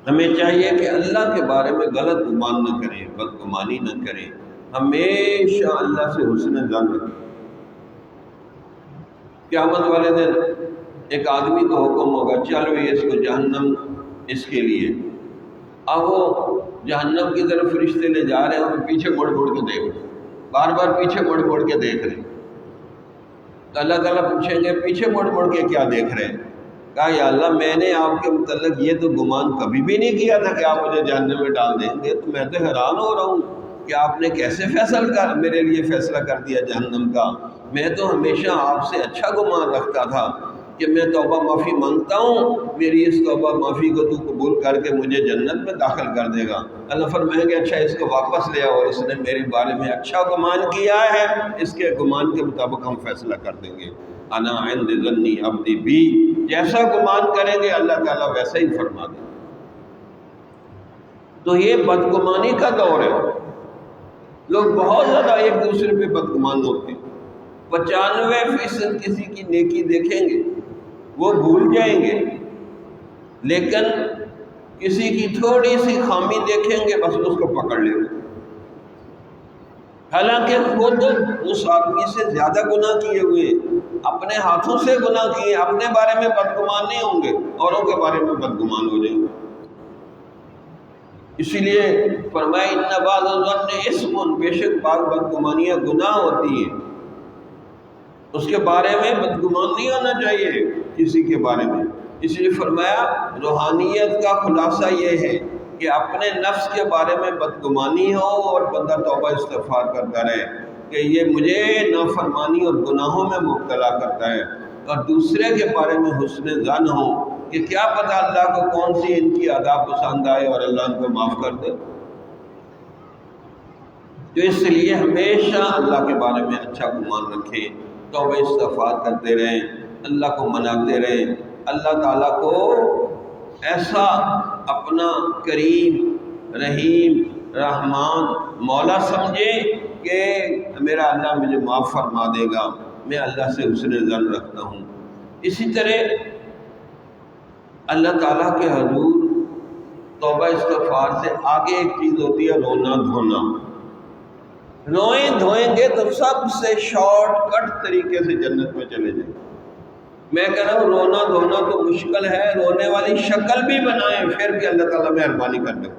ہمیں چاہیے کہ اللہ کے بارے میں غلط گمان نہ کریں، بدگمانی نہ کریں، ہمیشہ اللہ سے حسن ظن رکھیں. قیامت والے دن ایک آدمی کو حکم ہوگا، چل بھی اس کو جہنم اس کے لیے. اب وہ جہنم کی طرف فرشتے لے جا رہے ہیں اور پیچھے مڑ مڑ کے دیکھ رہے ہیں، بار بار پیچھے مڑ مڑ کے دیکھ رہے ہیں. تو اللہ تعالیٰ پوچھیں گے پیچھے مڑ مڑ کے کیا دیکھ رہے ہیں؟ کہا یا اللہ میں نے آپ کے متعلق یہ تو گمان کبھی بھی نہیں کیا تھا کہ آپ مجھے جہنم میں ڈال دیں گے. تو میں تو حیران ہو رہا ہوں کہ آپ نے کیسے میرے لیے فیصلہ کر دیا جہنم کا. میں تو ہمیشہ آپ سے اچھا گمان رکھتا تھا کہ میں توبہ معافی مانگتا ہوں، میری اس توبہ معافی کو تو قبول کر کے مجھے جنت میں داخل کر دے گا. اللہ فرمائیں گے اچھا اس کو واپس لے آؤ، اس نے میرے بارے میں اچھا گمان کیا ہے، اس کے گمان کے مطابق ہم فیصلہ کر دیں گے. انا عند ظنی عبدی بی، جیسا گمان کریں گے اللہ تعالیٰ ویسا ہی فرما دیں. تو یہ بدگمانی کا دور ہے. لوگ بہت زیادہ ایک دوسرے پہ بدگمان ہوتے ہیں. 95% کسی کی نیکی دیکھیں گے وہ بھول جائیں گے، لیکن کسی کی تھوڑی سی خامی دیکھیں گے بس اس کو پکڑ لیں گے، حالانکہ خود اس آدمی سے زیادہ گناہ کیے ہوئے، اپنے ہاتھوں سے گناہ کیے، اپنے بارے میں بدگمان نہیں ہوں گے، اوروں کے بارے میں بدگمان ہو جائیں گے. اسی لیے فرمایا ان بعض الظن اسم، بے شک بعض بدگمانیاں گناہ ہوتی ہیں، اس کے بارے میں بدگمان نہیں ہونا چاہیے کسی کے بارے میں. اس لیے فرمایا روحانیت کا خلاصہ یہ ہے کہ اپنے نفس کے بارے میں بدگمانی ہو اور بندہ توبہ استغفار کرتا رہے کہ یہ مجھے نافرمانی اور گناہوں میں مبتلا کرتا ہے، اور دوسرے کے بارے میں حسن ظن ہو کہ کیا پتہ اللہ کو کون سی ان کی ادا پسند آئے اور اللہ ان کو معاف کر دے. تو اس لیے ہمیشہ اللہ کے بارے میں اچھا گمان رکھیں، توبہ استغفار کرتے رہیں، اللہ کو مناتے رہیں، اللہ تعالیٰ کو ایسا اپنا کریم، رحیم، رحمان، مولا سمجھے کہ میرا اللہ مجھے معاف فرما دے گا، میں اللہ سے حسن ظن رکھتا ہوں. اسی طرح اللہ تعالیٰ کے حضور توبہ استغفار سے آگے ایک چیز ہوتی ہے رونا دھونا. روئیں دھوئیں گے تو سب سے شارٹ کٹ طریقے سے جنت میں چلے جائیں. میں کہہ رہا ہوں رونا دھونا تو مشکل ہے، رونے والی شکل بھی بنائیں پھر بھی اللہ تعالیٰ مہربانی کر دے.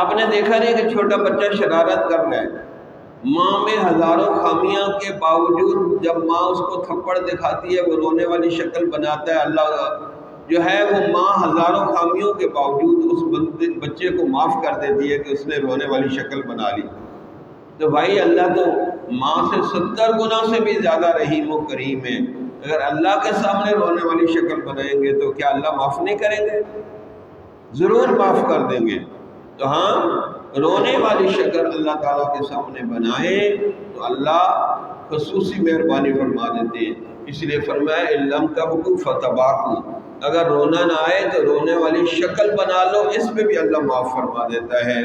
آپ نے دیکھا نہیں کہ چھوٹا بچہ شرارت کر رہا ہے، ماں میں ہزاروں خامیاں کے باوجود جب ماں اس کو تھپڑ دکھاتی ہے وہ رونے والی شکل بناتا ہے. اللہ جو ہے وہ ماں ہزاروں خامیوں کے باوجود اس بچے کو معاف کر دیتی ہے کہ اس نے رونے والی شکل بنا لی. تو بھائی اللہ تو ماں سے 70 گنا سے بھی زیادہ رحیم و کریم ہے. اگر اللہ کے سامنے رونے والی شکل بنائیں گے تو کیا اللہ معاف نہیں کریں گے؟ ضرور معاف کر دیں گے. تو ہاں رونے والی شکل اللہ تعالیٰ کے سامنے بنائیں تو اللہ خصوصی مہربانی فرما دیتے ہیں. اس لیے فرمایا علم تبکو فتباکو، اگر رونا نہ آئے تو رونے والی شکل بنا لو، اس پہ بھی اللہ معاف فرما دیتا ہے.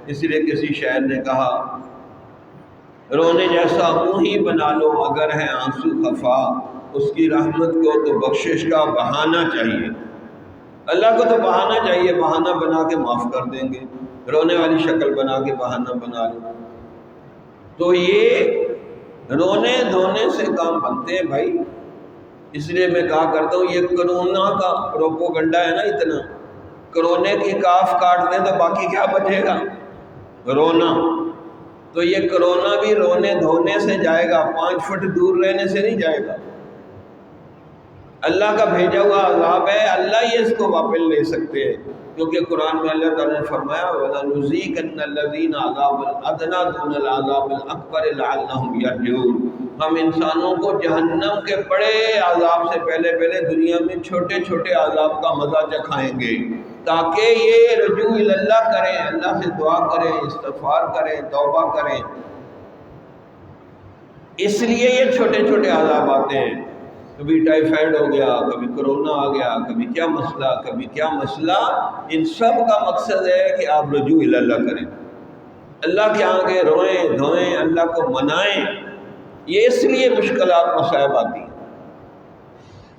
اس لیے کسی شاعر نے کہا رونے جیسا منہ ہی بنا لو اگر ہے آنسو خفا، اس کی رحمت کو تو بخشش کا بہانہ چاہیے. اللہ کو تو بہانہ چاہیے، بہانہ بنا کے معاف کر دیں گے. رونے والی شکل بنا کے بہانہ بنا لو. تو یہ رونے دھونے سے کام بنتے ہیں بھائی. اس لیے میں کہا کرتا ہوں یہ کرونا کا پروپوگنڈا ہے نا، اتنا کرونے کی کاف کاٹ دیں تو باقی کیا بچے گا؟ رونا. تو یہ کرونا بھی رونے دھونے سے جائے گا، 5 فٹ دور رہنے سے نہیں جائے گا۔ اللہ کا بھیجا ہوا عذاب ہے، اللہ ہی اس کو واپس لے سکتے ہیں، کیونکہ قرآن میں اللہ تعالیٰ نے فرمایا وَلَنُذِيقَنَّ الَّذِينَ عَذَابَ الْأَدْنَىٰ دُونَ الْعَذَابِ الْأَكْبَرِ لَعَلَّهُمْ يَرْجِعُونَ۔ ہم انسانوں کو جہنم کے بڑے عذاب سے پہلے دنیا میں چھوٹے چھوٹے عذاب کا مزہ چکھائیں گے، تاکہ یہ رجوع اللہ کریں، اللہ سے دعا کریں، استغفار کریں، توبہ کریں۔ اس لیے یہ چھوٹے چھوٹے عذاب آتے ہیں، کبھی ٹائیفائڈ ہو گیا، کبھی کرونا آ گیا، کبھی کیا مسئلہ، کبھی کیا مسئلہ۔ ان سب کا مقصد ہے کہ آپ رجوع اللہ کریں، اللہ کے آگے روئیں دھوئیں، اللہ کو منائیں۔ یہ اس لیے مشکلات مصائب آتی ہیں۔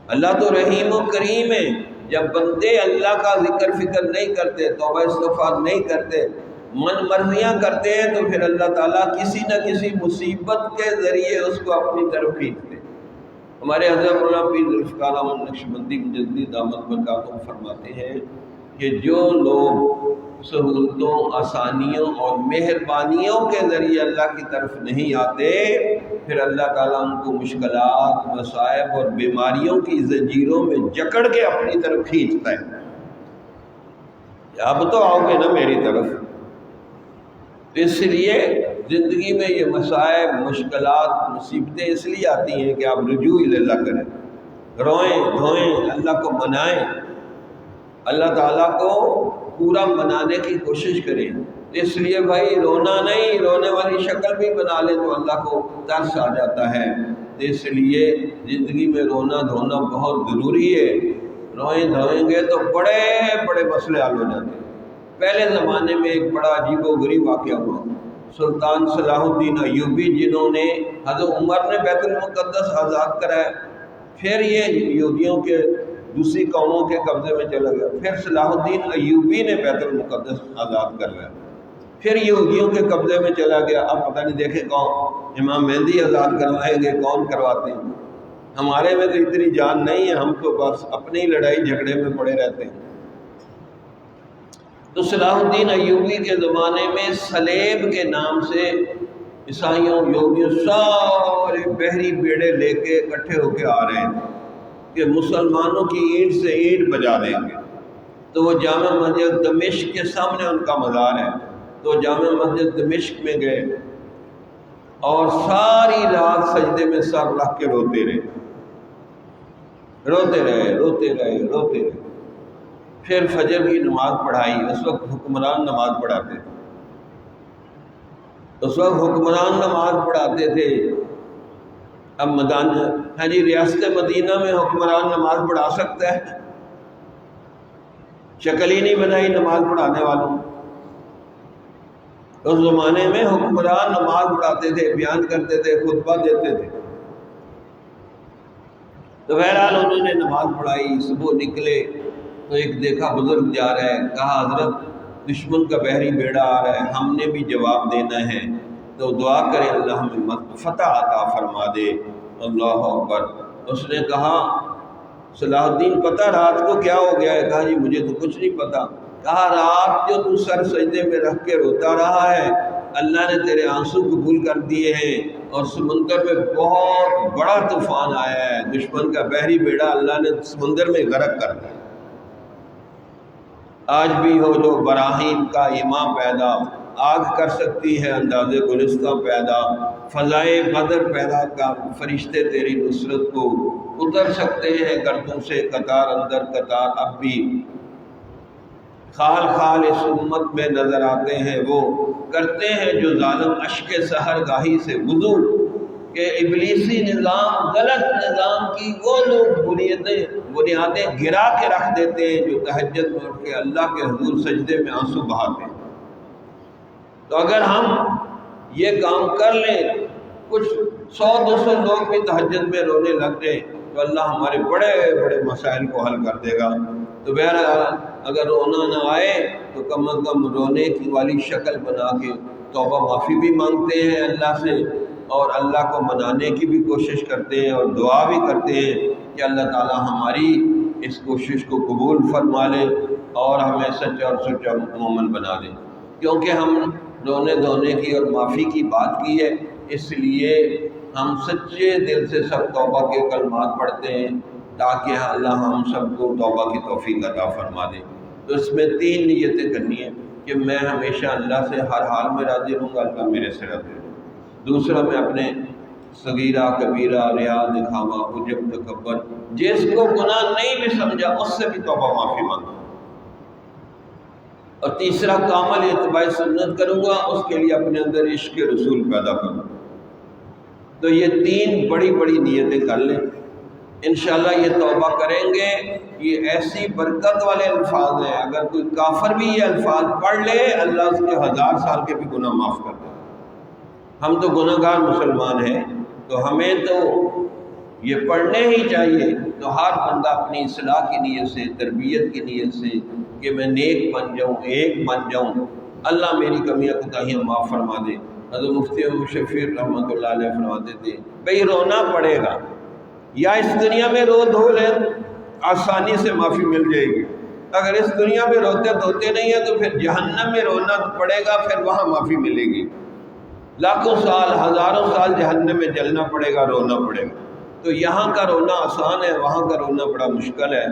اللہ تو رحیم و کریم ہے، جب بندے اللہ کا ذکر فکر نہیں کرتے، توبہ استغفار نہیں کرتے، من مرضیاں کرتے ہیں، تو پھر اللہ تعالیٰ کسی نہ کسی مصیبت کے ذریعے اس کو اپنی طرف کھینچتے ہیں۔ ہمارے حضرت مولانا پیر ذوالفقار احمد نقشبندی مجددی دامت برکاتہم فرماتے ہیں کہ جو لوگ سہولتوں، آسانیوں اور مہربانیوں کے ذریعے اللہ کی طرف نہیں آتے، پھر اللہ تعالیٰ ان کو مشکلات، مصائب اور بیماریوں کی زنجیروں میں جکڑ کے اپنی طرف کھینچتا ہے۔ اب تو آؤ گے نا میری طرف۔ اس لیے زندگی میں یہ مصائب، مشکلات، مصیبتیں اس لیے آتی ہیں کہ آپ رجوع اللہ کریں، روئیں دھوئیں، اللہ کو منائیں، اللہ تعالیٰ کو پورا منانے کی کوشش کریں۔ اس لیے بھائی رونا نہیں، رونے والی شکل بھی بنا لیں تو اللہ کو ترس آ جاتا ہے۔ اس لیے زندگی میں رونا دھونا بہت ضروری ہے۔ روئیں دھوئیں گے تو بڑے بڑے مسئلے حل ہو جاتے ہیں۔ پہلے زمانے میں ایک بڑا عجیب و غریب واقعہ ہوا، سلطان صلاح الدین ایوبی، جنہوں نے حضرت عمر نے بیت المقدس آزاد کرایا، پھر یہ یہودیوں کے دوسری قوموں کے قبضے میں چلا گیا، پھر صلاح الدین ایوبی نے بیت المقدس آزاد کروایا، پھر یہودیوں کے قبضے میں چلا گیا۔ اب پتہ نہیں دیکھیں کون امام مہدی آزاد کروائیں گے، کون کرواتے ہیں۔ ہمارے میں تو اتنی جان نہیں ہے، ہم تو بس اپنی لڑائی جھگڑے میں پڑے رہتے ہیں۔ تو صلاح الدین ایوبی کے زمانے میں سلیب کے نام سے عیسائیوں، یہودیوں سارے بحری بیڑے لے کے اکٹھے ہو کے آ رہے ہیں کہ مسلمانوں کی اینٹ سے اینٹ بجا دیں گے۔ تو وہ جامع مسجد دمشق کے سامنے ان کا مزار ہے، تو جامع مسجد دمشق میں گئے اور ساری رات سجدے میں سر رکھ کے روتے رہے۔ پھر فجر کی نماز پڑھائی۔ اس وقت حکمران نماز پڑھاتے تھے۔ اب ریاست مدینہ میں حکمران نماز پڑھا سکتا ہے؟ شکل ہی نہیں بنائی نماز پڑھانے والوں۔ اس زمانے میں حکمران نماز پڑھاتے تھے، بیان کرتے تھے، خطبہ دیتے تھے۔ تو بہرحال انہوں نے نماز پڑھائی، صبح نکلے تو ایک دیکھا بزرگ جا رہا ہے، کہا حضرت دشمن کا بحری بیڑا آ رہا ہے، ہم نے بھی جواب دینا ہے، تو دعا کریں اللہ ہمیں فتح عطا فرما دے۔ اللہ اکبر۔ اس نے کہا صلاح الدین پتہ رات کو کیا ہو گیا ہے؟ کہا جی مجھے تو کچھ نہیں پتا۔ کہا رات جو تو سر سجدے میں رکھ کے روتا رہا ہے، اللہ نے تیرے آنسو قبول کر دیے ہیں، اور سمندر میں بہت بڑا طوفان آیا ہے، دشمن کا بحری بیڑا اللہ نے سمندر میں غرق کر دیا۔ آج بھی ہو جو براہین کا ایمان پیدا، آگ کر سکتی ہے انداز گلستہ پیدا، فضائے بدر پیدا کر فرشتے تیری نصرت کو، اتر سکتے ہیں گردوں سے قطار اندر قطار، اب بھی خال خال اس امت میں نظر آتے ہیں، وہ کرتے ہیں جو ظالم اشک سحر گاہی سے وضو، کہ ابلیسی نظام، غلط نظام کی وہ لوگ بنیادیں گرا کے رکھ دیتے ہیں جو تہجد میں اٹھ کے اللہ کے حضور سجدے میں آنسو بہاتے ہیں۔ تو اگر ہم یہ کام کر لیں، کچھ 100-200 لوگ بھی تہجد میں رونے لگ جائیں، تو اللہ ہمارے بڑے بڑے مسائل کو حل کر دے گا۔ تو بہرحال اگر رونا نہ آئے تو کم از کم رونے کی والی شکل بنا کے توبہ معافی بھی مانگتے ہیں اللہ سے، اور اللہ کو منانے کی بھی کوشش کرتے ہیں، اور دعا بھی کرتے ہیں کہ اللہ تعالی ہماری اس کوشش کو قبول فرما لے اور ہمیں سچا اور سچا مومن بنا لے۔ کیونکہ ہم رونے دھونے کی اور معافی کی بات کی ہے، اس لیے ہم سچے دل سے سب توبہ کے کلمات پڑھتے ہیں تاکہ اللہ ہم سب کو توبہ کی توفیق عطا فرما دے۔ تو اس میں 3 نیتیں کرنی ہیں کہ میں ہمیشہ اللہ سے ہر حال میں راضی رہوں گا، اللہ میرے سے راضی رہوں گا۔ دوسرا، میں اپنے صغیرہ کبیرہ ریا دکھاوا عجب تکبر جس کو گناہ نہیں بھی سمجھا اس سے بھی توبہ معافی مانگوں۔ اور تیسرا، کامل اتباع سنت کروں گا، اس کے لیے اپنے اندر عشق رسول پیدا کروں۔ تو یہ 3 بڑی بڑی نیتیں کر لیں، انشاءاللہ یہ توبہ کریں گے۔ یہ ایسی برکت والے الفاظ ہیں، اگر کوئی کافر بھی یہ الفاظ پڑھ لے اللہ اس کے 1000 سال کے بھی گناہ معاف کر دے۔ ہم تو گناہ گار مسلمان ہیں، تو ہمیں تو یہ پڑھنے ہی چاہیے۔ تو ہر بندہ اپنی اصلاح کی نیت سے، تربیت کی نیت سے کہ میں نیک بن جاؤں، ایک بن جاؤں، اللہ میری کمیاں کوتاہیاں معاف فرما دے۔ حضرت مفتی شفیع رحمۃ اللہ علیہ فرماتے تھے بھئی رونا پڑے گا، یا اس دنیا میں رو دھو لیں آسانی سے معافی مل جائے گی، اگر اس دنیا میں روتے دھوتے نہیں ہیں تو پھر جہنم میں رونا پڑے گا، پھر وہاں معافی ملے گی۔ لاکھوں سال، ہزاروں سال جہنم میں جلنا پڑے گا، رونا پڑے گا۔ تو یہاں کا رونا آسان ہے، وہاں کا رونا بڑا مشکل ہے۔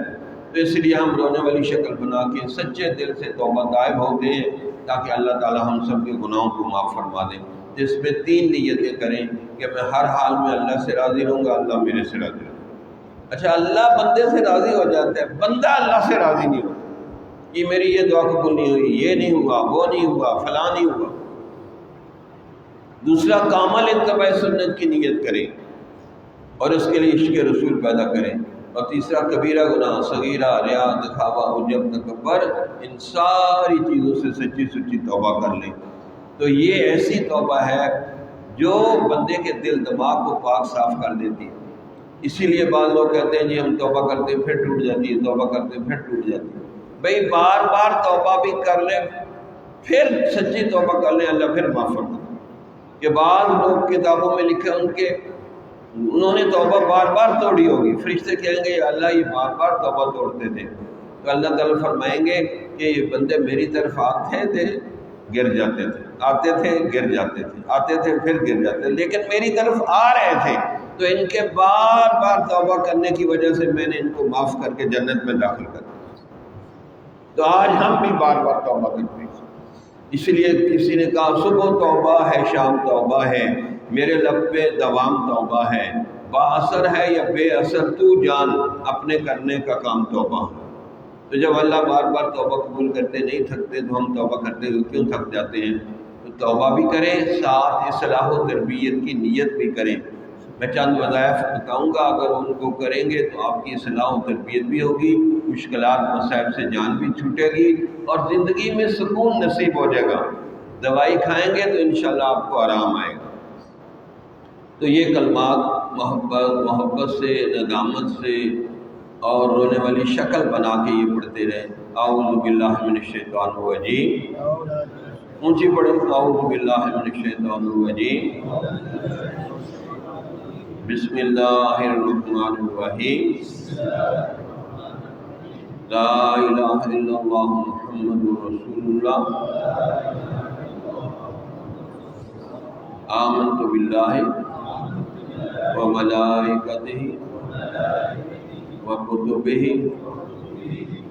تو اس لیے ہم رونے والی شکل بنا کے سچے دل سے توبہ طائب ہوتے ہیں تاکہ اللہ تعالی ہم سب کے گناہوں کو معاف فرما دے۔ جس میں 3 نیتیں کریں کہ میں ہر حال میں اللہ سے راضی رہوں گا، اللہ میرے سے راضی رہوں گا۔ اچھا، اللہ بندے سے راضی ہو جاتا ہے، بندہ اللہ سے راضی نہیں ہوتا کہ میری یہ دعا قبول نہیں ہوئی، یہ نہیں ہوا، وہ نہیں ہوا، فلاں نہیں ہوا۔ دوسرا، کامل اتباع سنت کی نیت کریں اور اس کے لیے عشق رسول پیدا کریں۔ اور تیسرا، کبیرہ گناہ، صغیرہ ریا دکھاوا عجب تکبر، ان ساری چیزوں سے سچی سچی توبہ کر لیں۔ تو یہ ایسی توبہ ہے جو بندے کے دل دماغ کو پاک صاف کر دیتی ہے۔ اسی لیے بعض لوگ کہتے ہیں جی ہم توبہ کرتے ہیں پھر ٹوٹ جاتی ہے، توبہ کرتے ہیں پھر ٹوٹ جاتی ہے۔ بھئی بار بار توبہ بھی کر لیں، پھر سچی توبہ کر لیں، اللہ پھر معاف فرما دے۔ کہ بعض لوگ کتابوں میں لکھے انہوں نے توبہ بار بار توڑی ہوگی، فرشتے کہیں گے یا اللہ یہ بار بار توبہ توڑتے تھے، تو اللہ تعالیٰ فرمائیں گے کہ یہ بندے میری طرف آتے تھے گر جاتے تھے، آتے تھے گر جاتے تھے، آتے تھے پھر گر جاتے تھے، لیکن میری طرف آ رہے تھے، تو ان کے بار بار توبہ کرنے کی وجہ سے میں نے ان کو معاف کر کے جنت میں داخل کر دیا۔ تو آج ہم بھی بار بار توبہ کرتے ہیں۔ اس لیے کسی نے کہا صبح توبہ ہے شام توبہ ہے، میرے لب پہ دوام توبہ ہے، با اثر ہے یا بے اثر تو جان، اپنے کرنے کا کام توبہ۔ تو جب اللہ بار بار توبہ قبول کرتے نہیں تھکتے تو ہم توبہ کرتے ہوئے کیوں تھک جاتے ہیں؟ تو توبہ بھی کریں، ساتھ اصلاح و تربیت کی نیت بھی کریں۔ میں چند وظائف بتاؤں گا، اگر ان کو کریں گے تو آپ کی اصلاح و تربیت بھی ہوگی، مشکلات مصائب سے جان بھی چھوٹے گی اور زندگی میں سکون نصیب ہو جائے گا۔ دوائی کھائیں گے تو انشاءاللہ آپ کو آرام آئے گا۔ تو یہ کلمات محبت سے، ندامت سے اور رونے والی شکل بنا کے یہ پڑھتے رہے۔ اعوذ باللہ من الشیطان الرجیم، اونچی پڑھیں، اعوذ باللہ من الشیطان الرجیم، بسم اللہ الرحمن الرحیم، لا الہ الا اللہ محمد رسول اللہ، آمنت باللہ وملائکتہ وکتبہ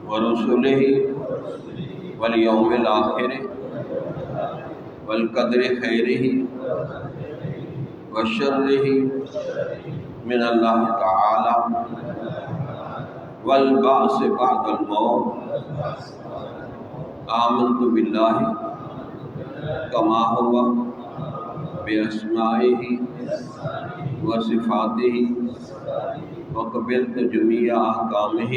ورسلہ والیوم الآخر والقدر خیرہ وشرہ من اللہ تعالی والبعث بعد الموت، آمنت باللہ کما ہوا باسمائہ وصفاتہ وقبلت جمیع احکامہ،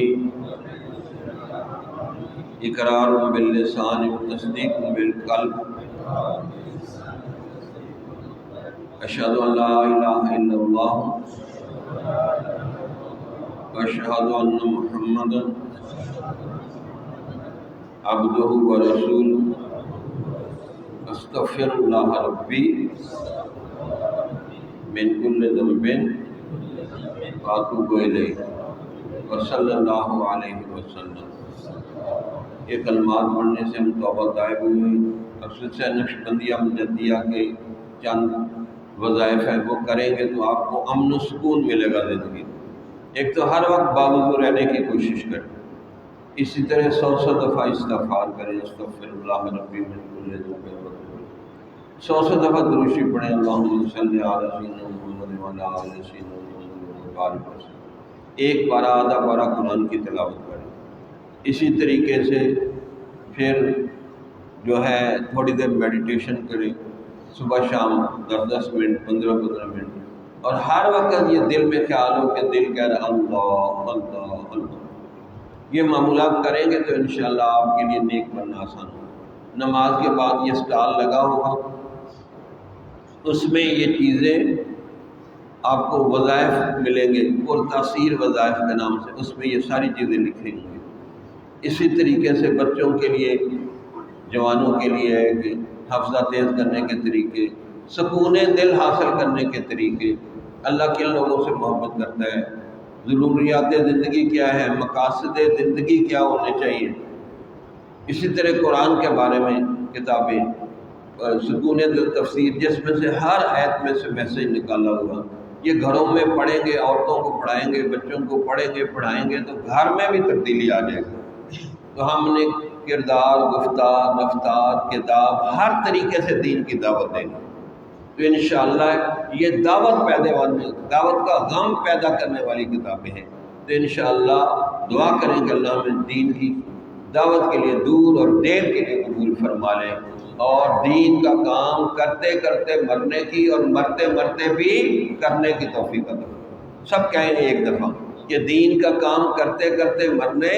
اقرار باللسان وتصدیق بالقلب، اشہد ان لا الہ الا اللہ واشہد ان محمدا عبدہ ورسولہ، استغفر اللہ ربی من کل ذنب واتوب الیہ، وصلی اللہ علیہ وسلم۔ یہ کلمات پڑھنے سے ہم توبہ طائب ہوئے اور سلسلہ نقشبندیہ مجدیہ کے چند وظائف ہیں وہ کریں گے تو آپ کو امن و سکون ملے گا زندگی۔ ایک تو ہر وقت باوضو رہنے کی کوشش کریں، اسی طرح 100 دفعہ استغفار کریں، استغفر اللہ ربی من کل ذنب و 100 دفعہ دروشی پڑھیں، اللہم صلی علی سیدنا محمد وعلی آل سیدنا محمد وبارک وسلم۔ ایک پارہ آدھا پارہ قرآن کی تلاوت کریں۔ اسی طریقے سے پھر جو ہے تھوڑی دیر میڈیٹیشن کریں، صبح شام 10 منٹ 15 منٹ، اور ہر وقت یہ دل میں خیال ہو کہ دل کہہ رہا اللہ اللہ اللہ۔ یہ معمولات کریں گے تو انشاءاللہ آپ کے لیے نیک بننا آسان ہوگا۔ نماز کے بعد یہ اسٹال لگا ہوگا، اس میں یہ چیزیں آپ کو وظائف ملیں گے، اور تاثیر وظائف کے نام سے اس میں یہ ساری چیزیں لکھی ہوں گی۔ اسی طریقے سے بچوں کے لیے، جوانوں کے لیے ہے کہ حافظہ تیز کرنے کے طریقے، سکون دل حاصل کرنے کے طریقے، اللہ کن لوگوں سے محبت کرتا ہے، ضروریات زندگی کیا ہے، مقاصد زندگی کیا ہونے چاہیے۔ اسی طرح قرآن کے بارے میں کتابیں، سکون دل تفسیر، جس میں سے ہر آیت میں سے میسیج نکالا ہوا، یہ گھروں میں پڑھیں گے، عورتوں کو پڑھائیں گے، بچوں کو پڑھیں گے پڑھائیں گے تو گھر میں بھی تبدیلی آ جائے گی۔ تو ہم نے کردار، گفتار، رفتار، کتاب، ہر طریقے سے دین کی دعوت دیں گے تو انشاءاللہ یہ دعوت کا غم پیدا کرنے والی کتابیں ہیں۔ تو انشاءاللہ دعا کریں کہ اللہ ہمیں دین کی دعوت کے لیے دور اور دیر کے لیے قبول فرما لیں، اور دین کا کام کرتے کرتے مرنے کی اور مرتے مرتے بھی کرنے کی توفیق عطا فرمائے۔ سب کہیں گے ایک دفعہ کہ دین کا کام کرتے کرتے مرنے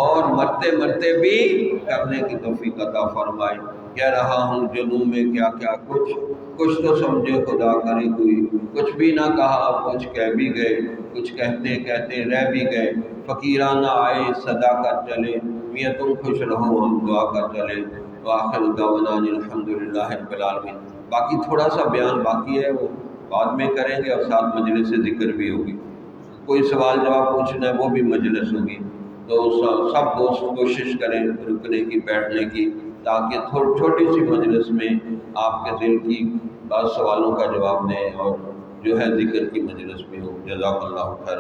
اور مرتے مرتے بھی کرنے کی توفیق عطا فرمائے۔ کہہ رہا ہوں جنوں میں کیا کیا کچھ تو سمجھے خدا کرے کوئی، کچھ بھی نہ کہا کچھ کہہ بھی گئے، کچھ کہتے کہتے رہ بھی گئے، فقیرانہ آئے صدا کر چلے، میاں تم خوش رہو ہم دعا کر چلے، وآخر دعوانا الحمدللہ رب العالمین۔ باقی تھوڑا سا بیان باقی ہے، وہ بعد میں کریں گے، اور ساتھ مجلس سے ذکر بھی ہوگی، کوئی سوال جواب پوچھنا ہے وہ بھی مجلس ہوگی۔ تو سب دوست کوشش کریں رکنے کی، بیٹھنے کی، تاکہ چھوٹی سی مجلس میں آپ کے دل کی بعض سوالوں کا جواب دیں، اور جو ہے ذکر کی مجلس میں ہو۔ جزاک اللہ خیر۔